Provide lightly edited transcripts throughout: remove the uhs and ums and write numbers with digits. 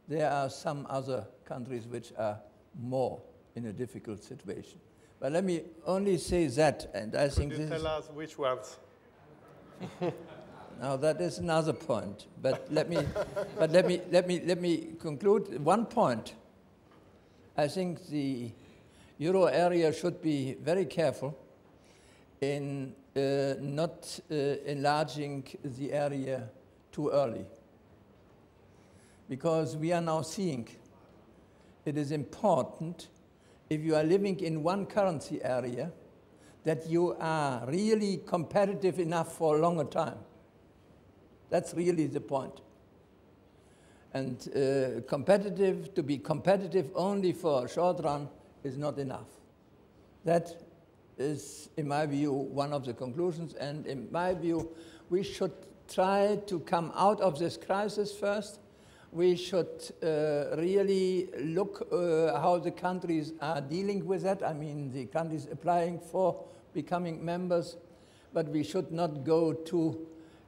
there are some other countries which are more in a difficult situation. But let me only say that, and I think this. Could you tell us which ones? Now that is another point. But let me conclude one point. I think the euro area should be very careful in not enlarging the area too early, because we are now seeing it is important, if you are living in one currency area, that you are really competitive enough for a longer time. That's really the point. And to be competitive only for a short run is not enough. That is, in my view, one of the conclusions. And in my view, we should try to come out of this crisis first. We should really look how the countries are dealing with that. I mean, the countries applying for becoming members, but we should not go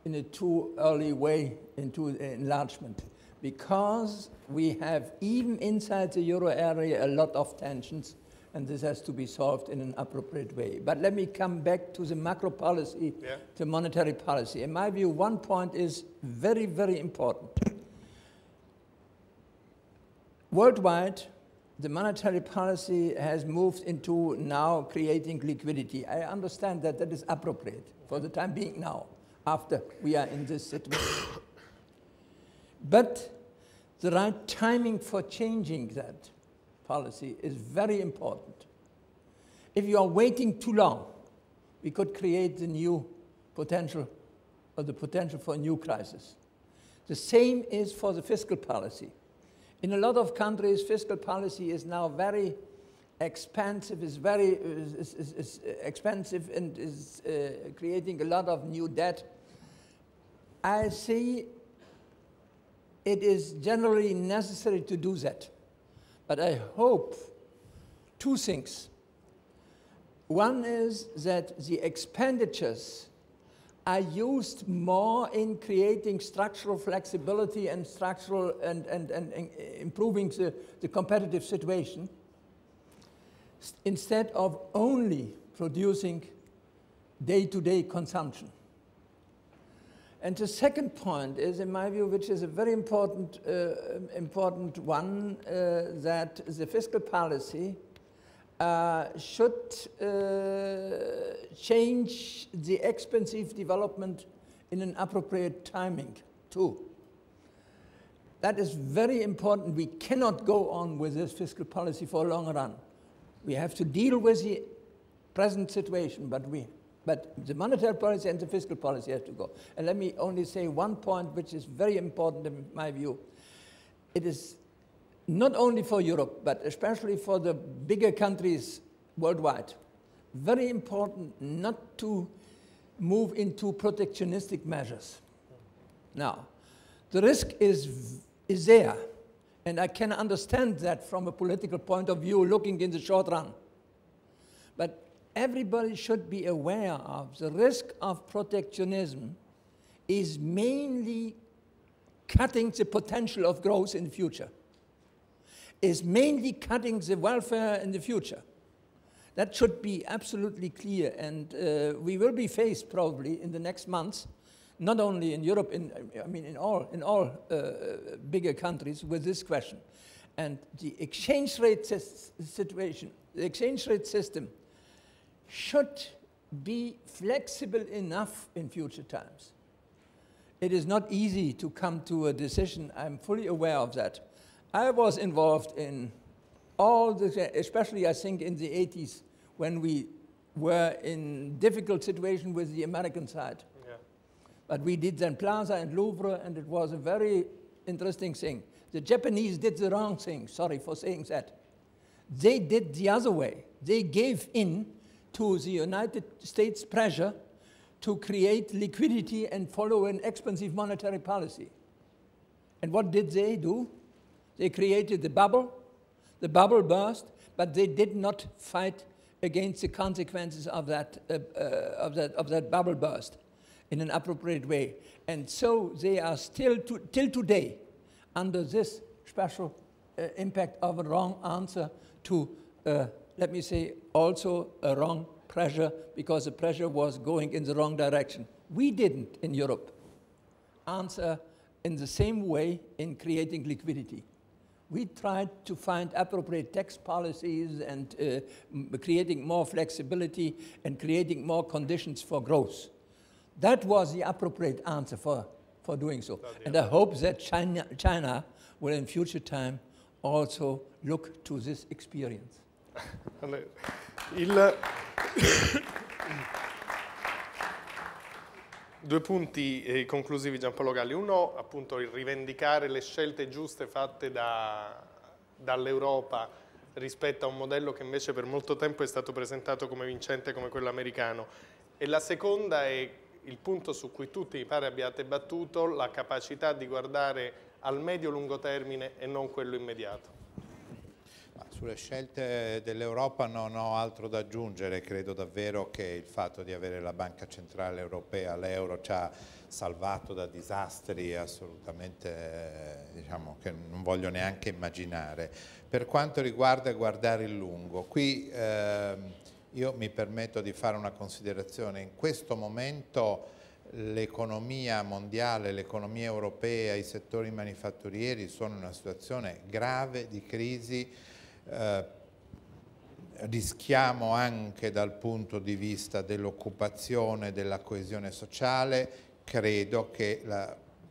in a too early way into enlargement, because we have, even inside the euro area, a lot of tensions, and this has to be solved in an appropriate way. But let me come back to the macro policy, the monetary policy. In my view, one point is very, very important. Worldwide, the monetary policy has moved into now creating liquidity. I understand that that is appropriate for the time being now, after we are in this situation. But the right timing for changing that policy is very important. If you are waiting too long, we could create the new potential, or the potential for a new crisis. The same is for the fiscal policy. In a lot of countries, fiscal policy is now very expensive, is expensive and is creating a lot of new debt. I see it is generally necessary to do that. But I hope two things. One is that the expenditures are used more in creating structural flexibility and structural and improving the competitive situation, instead of only producing day-to-day consumption. And the second point is, in my view, which is a very important one, that the fiscal policy should change the expensive development in an appropriate timing, too. That is very important. We cannot go on with this fiscal policy for a long run. We have to deal with the present situation, but the monetary policy and the fiscal policy have to go. And let me only say one point which is very important in my view. It is not only for Europe, but especially for the bigger countries worldwide, very important not to move into protectionistic measures. Now, the risk is there, and I can understand that from a political point of view, looking in the short run. But everybody should be aware of the risk of protectionism is mainly cutting the potential of growth in the future, is mainly cutting the welfare in the future. That should be absolutely clear, and we will be faced probably in the next months, not only in Europe, in all bigger countries, with this question. And the exchange rate situation, the exchange rate system should be flexible enough in future times. It is not easy to come to a decision. I'm fully aware of that. I was involved in all this, especially I think in the 80s, when we were in difficult situation with the American side. Yeah. But we did then Plaza and Louvre, and it was a very interesting thing. The Japanese did the wrong thing, sorry for saying that. They did the other way. They gave in to the United States pressure to create liquidity and follow an expansive monetary policy. And what did they do? They created the bubble burst, but they did not fight against the consequences of that bubble burst in an appropriate way. And so they are still, till today, under this special impact of a wrong answer to, let me say, also a wrong pressure, because the pressure was going in the wrong direction. We didn't, in Europe, answer in the same way in creating liquidity. We tried to find appropriate tax policies and creating more flexibility and creating more conditions for growth. That was the appropriate answer for doing so. And I hope that China will in future time also look to this experience. Due punti conclusivi, Giampaolo Galli. Uno, appunto, il rivendicare le scelte giuste fatte dall'Europa rispetto a un modello che invece per molto tempo è stato presentato come vincente, come quello americano. E la seconda è il punto su cui tutti mi pare abbiate battuto, la capacità di guardare al medio-lungo termine e non quello immediato. Sulle scelte dell'Europa non ho altro da aggiungere, credo davvero che il fatto di avere la Banca Centrale Europea, l'euro, ci ha salvato da disastri assolutamente, diciamo, che non voglio neanche immaginare. Per quanto riguarda guardare il lungo, qui io mi permetto di fare una considerazione. In questo momento l'economia mondiale, l'economia europea, i settori manifatturieri sono in una situazione grave di crisi. Rischiamo anche dal punto di vista dell'occupazione, della coesione sociale. Credo che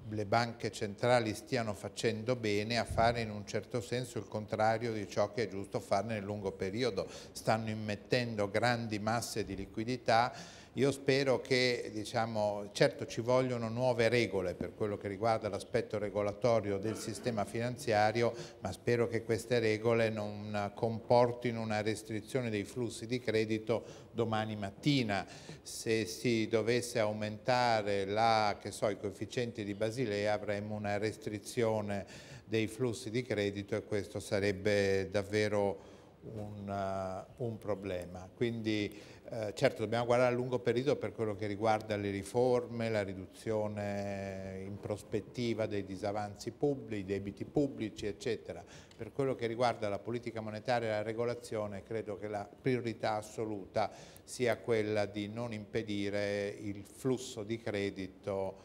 le banche centrali stiano facendo bene a fare in un certo senso il contrario di ciò che è giusto fare nel lungo periodo. Stanno immettendo grandi masse di liquidità. Io spero che, diciamo, certo ci vogliono nuove regole per quello che riguarda l'aspetto regolatorio del sistema finanziario, ma spero che queste regole non comportino una restrizione dei flussi di credito domani mattina. Se si dovesse aumentare i coefficienti di Basilea, avremmo una restrizione dei flussi di credito e questo sarebbe davvero un problema. Quindi certo dobbiamo guardare a lungo periodo per quello che riguarda le riforme, la riduzione in prospettiva dei disavanzi pubblici, dei debiti pubblici, eccetera. Per quello che riguarda la politica monetaria e la regolazione, credo che la priorità assoluta sia quella di non impedire il flusso di credito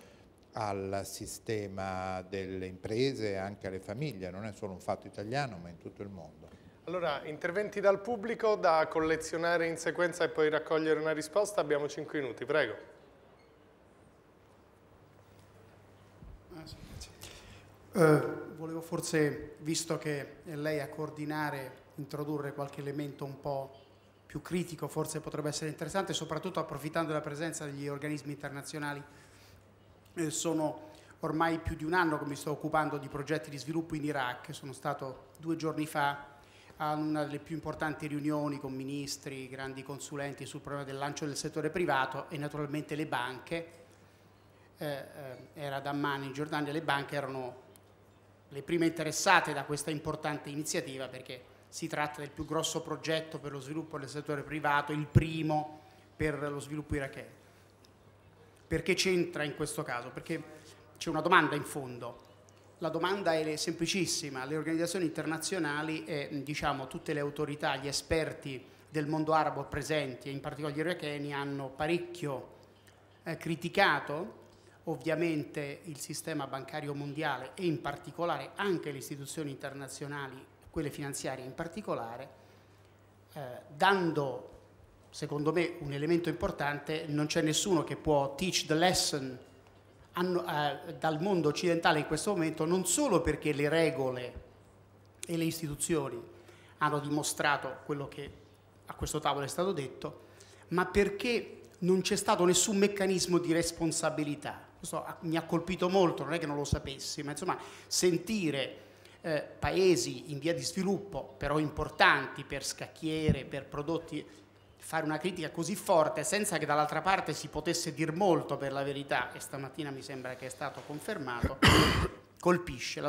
al sistema delle imprese e anche alle famiglie. Non è solo un fatto italiano, ma in tutto il mondo. Allora, interventi dal pubblico da collezionare in sequenza e poi raccogliere una risposta. Abbiamo 5 minuti, prego. Volevo forse, visto che è lei a coordinare, introdurre qualche elemento un po' più critico, forse potrebbe essere interessante, soprattutto approfittando della presenza degli organismi internazionali. Sono ormai più di un anno che mi sto occupando di progetti di sviluppo in Iraq. Sono stato 2 giorni fa a una delle più importanti riunioni con ministri, grandi consulenti sul problema del lancio del settore privato e naturalmente le banche. Era ad Amman in Giordania, le banche erano le prime interessate da questa importante iniziativa perché si tratta del più grosso progetto per lo sviluppo del settore privato, il primo per lo sviluppo iracheno. Perché c'entra in questo caso? Perché c'è una domanda in fondo. La domanda è semplicissima. Le organizzazioni internazionali e diciamo, tutte le autorità, gli esperti del mondo arabo presenti, e in particolare gli iracheni, hanno parecchio criticato ovviamente il sistema bancario mondiale e in particolare anche le istituzioni internazionali, quelle finanziarie in particolare, dando, secondo me, un elemento importante: non c'è nessuno che può teach the lesson dal mondo occidentale in questo momento, non solo perché le regole e le istituzioni hanno dimostrato quello che a questo tavolo è stato detto, ma perché non c'è stato nessun meccanismo di responsabilità. Questo mi ha colpito molto, non è che non lo sapessi, ma insomma sentire paesi in via di sviluppo, però importanti per scacchiere, per prodotti, fare una critica così forte senza che dall'altra parte si potesse dir molto per la verità, e stamattina mi sembra che è stato confermato, colpisce.